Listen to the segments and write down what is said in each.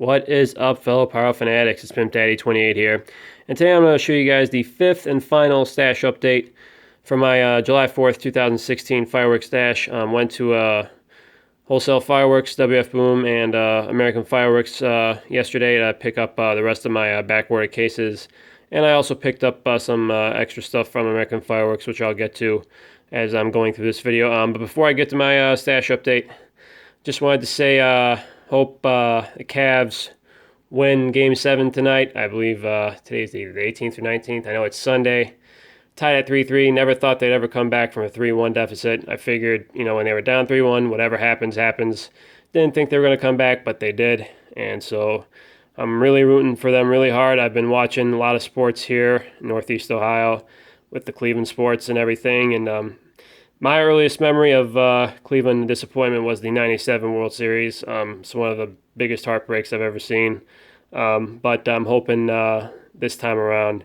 What is up, fellow pyro fanatics? It's Pimp Daddy 28 here, and today I'm going to show you guys the fifth and final stash update for my July 4th, 2016 fireworks stash. Went to Wholesale Fireworks, WF Boom, and American Fireworks yesterday to pick up the rest of my backordered cases, and I also picked up some extra stuff from American Fireworks, which I'll get to as I'm going through this video. But before I get to my stash update, just wanted to say hope the Cavs win Game 7 tonight. I believe today's either the 18th or 19th. I know it's Sunday. Tied at 3-3. Never thought they'd ever come back from a 3-1 deficit. I figured, when they were down 3-1, whatever happens, happens. Didn't think they were going to come back, but they did. And so I'm really rooting for them really hard. I've been watching a lot of sports here in Northeast Ohio with the Cleveland sports and everything. And my earliest memory of Cleveland disappointment was the '97 World Series. It's one of the biggest heartbreaks I've ever seen. But I'm hoping this time around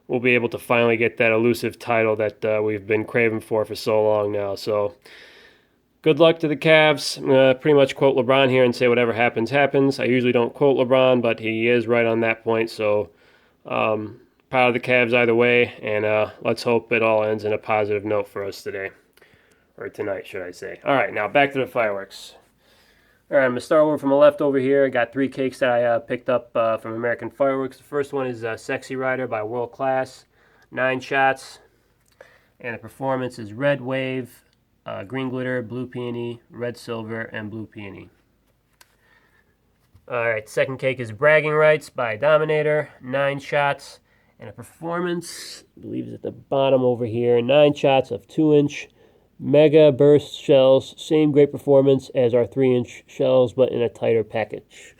we'll be able to finally get that elusive title that we've been craving for so long now. So good luck to the Cavs. I'm going to pretty much quote LeBron here and say whatever happens, happens. I usually don't quote LeBron, but he is right on that point. So proud of the Cavs either way, and let's hope it all ends in a positive note for us today. Or tonight, should I say. All right, now back to the fireworks. All right, I'm going to start over from the left over here. I got 3 cakes that I picked up from American Fireworks. The first one is Sexy Rider by World Class. 9 shots. And the performance is Red Wave, Green Glitter, Blue Peony, Red Silver, and Blue Peony. All right, second cake is Bragging Rights by Dominator. 9 shots. And a performance, I believe, is at the bottom over here. 9 shots of 2-inch Mega Burst shells, same great performance as our 3-inch shells, but in a tighter package.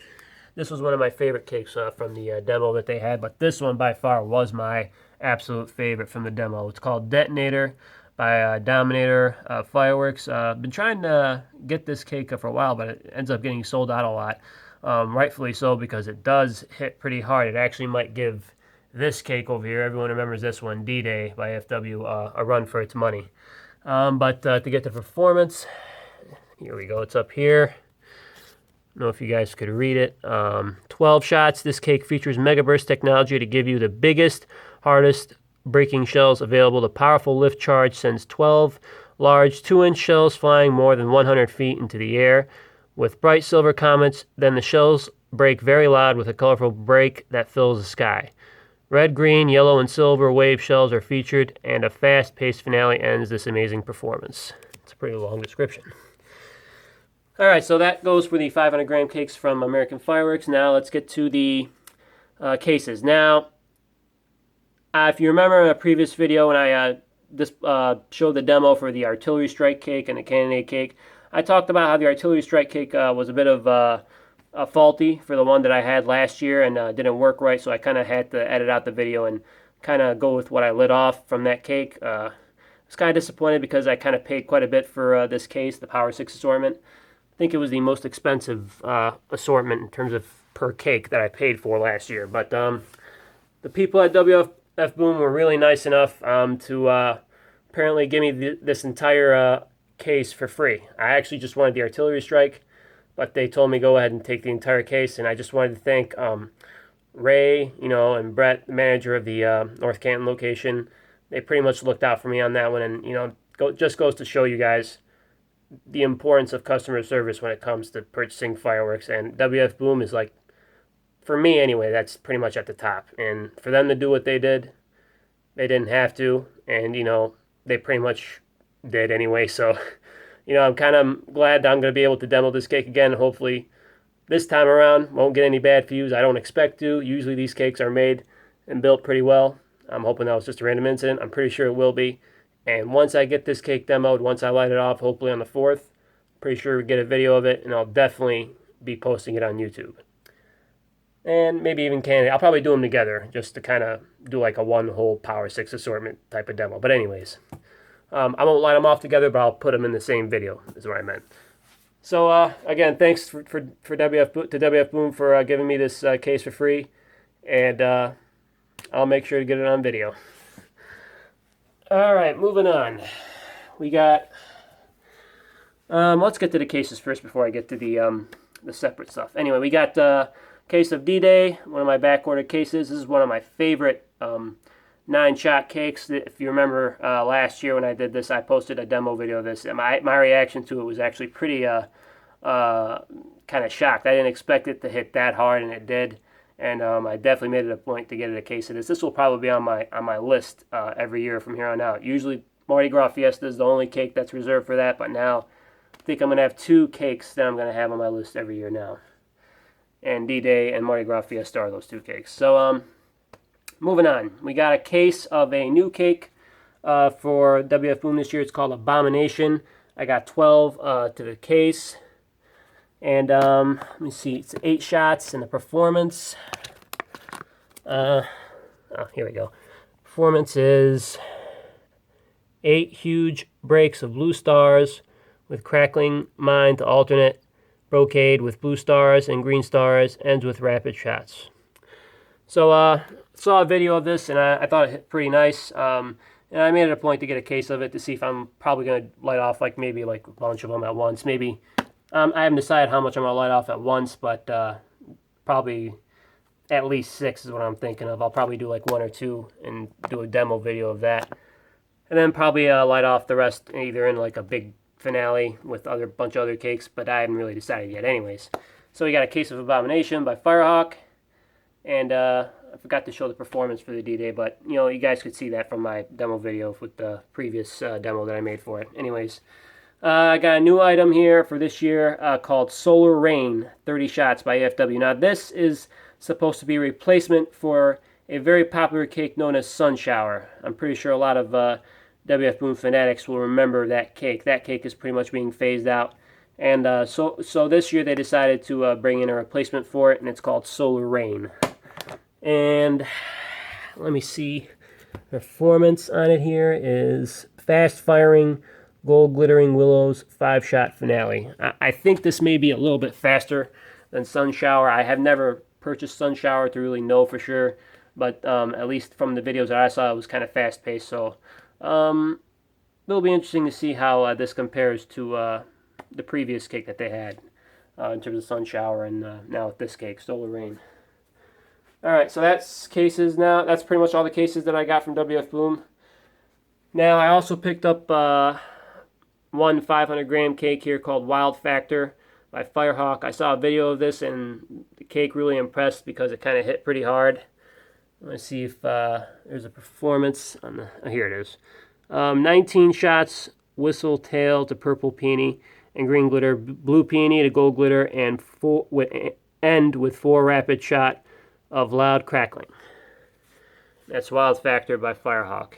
This was one of my favorite cakes from the demo that they had, but this one by far was my absolute favorite from the demo. It's called Detonator by Dominator Fireworks. Been trying to get this cake for a while, but it ends up getting sold out a lot. Rightfully so, because it does hit pretty hard. It actually might give this cake over here, everyone remembers this one, D-Day by FW, a run for its money. But to get the performance, here we go. It's up here. I don't know if you guys could read it. 12 shots. This cake features Mega Burst technology to give you the biggest, hardest breaking shells available. The powerful lift charge sends 12 large 2-inch shells flying more than 100 feet into the air. With bright silver comets, then the shells break very loud with a colorful break that fills the sky. Red, green, yellow, and silver wave shells are featured, and a fast-paced finale ends this amazing performance. It's a pretty long description. All right, so that goes for the 500-gram cakes from American Fireworks. Now let's get to the cases. Now, if you remember in a previous video when I showed the demo for the Artillery Strike cake and the Cannonade cake, I talked about how the Artillery Strike cake was a bit of faulty for the one that I had last year and didn't work right, so I kind of had to edit out the video and kind of go with what I lit off from that cake. I was kind of disappointed because I kind of paid quite a bit for this case, the Power 6 assortment. I think it was the most expensive assortment in terms of per cake that I paid for last year. But the people at WF Boom were really nice enough to apparently give me this entire case for free. I actually just wanted the Artillery Strike, but they told me go ahead and take the entire case, and I just wanted to thank Ray, and Brett, the manager of the North Canton location. They pretty much looked out for me on that one, and just goes to show you guys the importance of customer service when it comes to purchasing fireworks. And WF Boom is, like, for me anyway, that's pretty much at the top. And for them to do what they did, they didn't have to, and they pretty much did anyway. So I'm kind of glad that I'm going to be able to demo this cake again. Hopefully this time around won't get any bad views. I don't expect to. Usually these cakes are made and built pretty well. I'm hoping that was just a random incident. I'm pretty sure it will be. And once I get this cake demoed, once I light it off, hopefully on the 4th, pretty sure we get a video of it, and I'll definitely be posting it on YouTube. And maybe even Canada. I'll probably do them together just to kind of do like a one whole Power 6 assortment type of demo. But anyways, I won't line them off together, but I'll put them in the same video, is what I meant. So, again, thanks to WF Boom for giving me this case for free, and I'll make sure to get it on video. All right, moving on. We got Let's get to the cases first before I get to the separate stuff. Anyway, we got Case of D-Day, one of my back-ordered cases. This is one of my favorite 9-shot cakes. If you remember last year when I did this, I posted a demo video of this, and my reaction to it was actually pretty kind of shocked. I didn't expect it to hit that hard, and it did. And I definitely made it a point to get it a case of this. This will probably be on my list every year from here on out. Usually Mardi Gras Fiesta is the only cake that's reserved for that, but now I think I'm going to have 2 cakes that I'm going to have on my list every year now. And D-Day and Mardi Gras Fiesta are those 2 cakes. So moving on, we got a case of a new cake for WF Boom this year. It's called Abomination. I got 12 to the case. And let me see, it's 8 shots in the performance. Oh, here we go. Performance is 8 huge breaks of blue stars with crackling mine to alternate brocade with blue stars and green stars, ends with rapid shots. So saw a video of this, and I thought it hit pretty nice. And I made it a point to get a case of it to see if I'm probably going to light off maybe a bunch of them at once. Maybe I haven't decided how much I'm going to light off at once, but probably at least 6 is what I'm thinking of. I'll probably do 1 or 2 and do a demo video of that. And then probably light off the rest either in a big finale with a bunch of other cakes, but I haven't really decided yet anyways. So we got a case of Abomination by Firehawk, and I forgot to show the performance for the D-Day, but you guys could see that from my demo video with the previous demo that I made for it. Anyways, I got a new item here for this year called Solar Rain, 30 shots by AFW. Now this is supposed to be a replacement for a very popular cake known as Sun Shower. I'm pretty sure a lot of WF Boom fanatics will remember that cake. That cake is pretty much being phased out. And so this year they decided to bring in a replacement for it, and it's called Solar Rain. And let me see. Performance on it here is fast firing, gold glittering willows, 5-shot finale. I think this may be a little bit faster than Sun Shower. I have never purchased Sun Shower to really know for sure, but at least from the videos that I saw, it was kind of fast paced. So it'll be interesting to see how this compares to the previous cake that they had in terms of Sun Shower, and now with this cake, Solar Rain. Alright, so that's cases now. That's pretty much all the cases that I got from WF Boom. Now, I also picked up one 500-gram cake here called Wild Factor by Firehawk. I saw a video of this, and the cake really impressed because it kind of hit pretty hard. Let's see if there's a performance on the... Oh, here it is. 19 shots, whistle tail to purple peony and green glitter, blue peony to gold glitter, and end with 4 rapid shot of loud crackling. That's Wild Factor by Firehawk.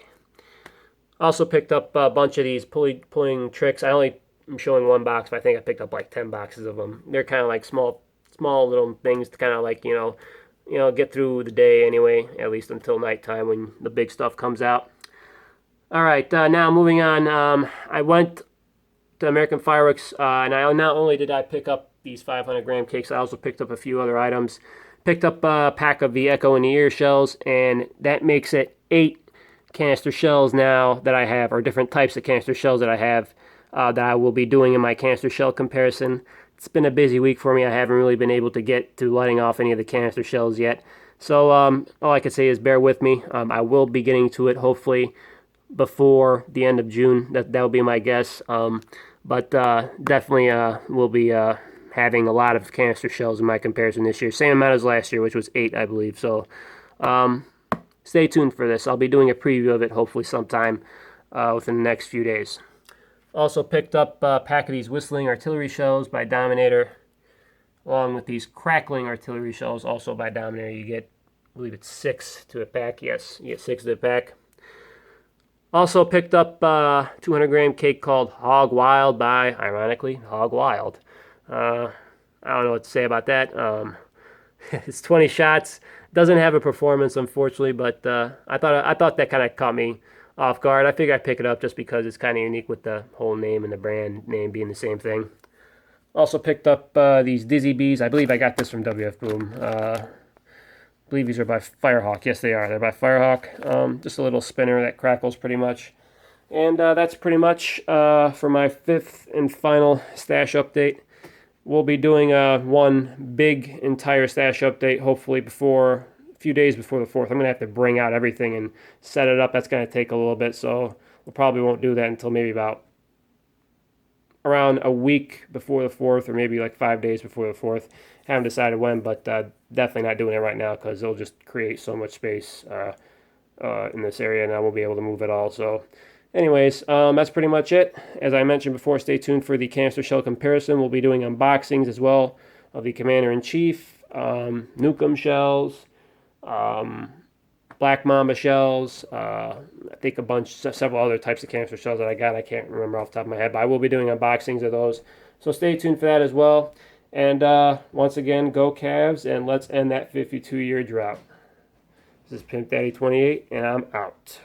Also picked up a bunch of these pulling tricks. I'm showing 1 box, but I think I picked up 10 boxes of them. They're kind of small little things to kind of get through the day anyway, at least until nighttime when the big stuff comes out. All right, now moving on. I went to American Fireworks, and not only did I pick up these 500-gram cakes, I also picked up a few other items. Picked up a pack of the Echo in the Ear shells, and that makes it 8 canister shells now that I have, or different types of canister shells that I have, that I will be doing in my canister shell comparison. It's been a busy week for me. I haven't really been able to get to lighting off any of the canister shells yet. So all I can say is bear with me. I will be getting to it hopefully before the end of June. That will be my guess. But definitely will be having a lot of canister shells in my comparison this year. Same amount as last year, which was 8, I believe. So stay tuned for this. I'll be doing a preview of it hopefully sometime within the next few days. Also picked up a pack of these whistling artillery shells by Dominator, along with these crackling artillery shells also by Dominator. You get, I believe it's 6 to a pack. Yes, you get 6 to a pack. Also picked up a 200-gram cake called Hog Wild by, ironically, Hog Wild. I don't know what to say about that. It's 20 shots. Doesn't have a performance, unfortunately, but I thought that kind of caught me off guard. I figured I'd pick it up just because it's kind of unique with the whole name and the brand name being the same thing. Also picked up these Dizzy Bees. I believe I got this from WF Boom. I believe these are by Firehawk. Yes, they are. They're by Firehawk. Just a little spinner that crackles pretty much. And that's pretty much for my 5th and final stash update. we'll be doing one big entire stash update, hopefully a few days before the 4th. I'm going to have to bring out everything and set it up. That's going to take a little bit, so we probably won't do that until maybe about around a week before the 4th, or maybe like 5 days before the 4th. Haven't decided when, but definitely not doing it right now because it'll just create so much space in this area, and I won't be able to move it all. So anyways, that's pretty much it. As I mentioned before, stay tuned for the canister shell comparison. We'll be doing unboxings as well of the Commander-in-Chief, Nukem shells, Black Mamba shells, I think several other types of canister shells that I got. I can't remember off the top of my head, but I will be doing unboxings of those. So stay tuned for that as well. And once again, go Cavs, and let's end that 52-year drought. This is Pimp Daddy 28, and I'm out.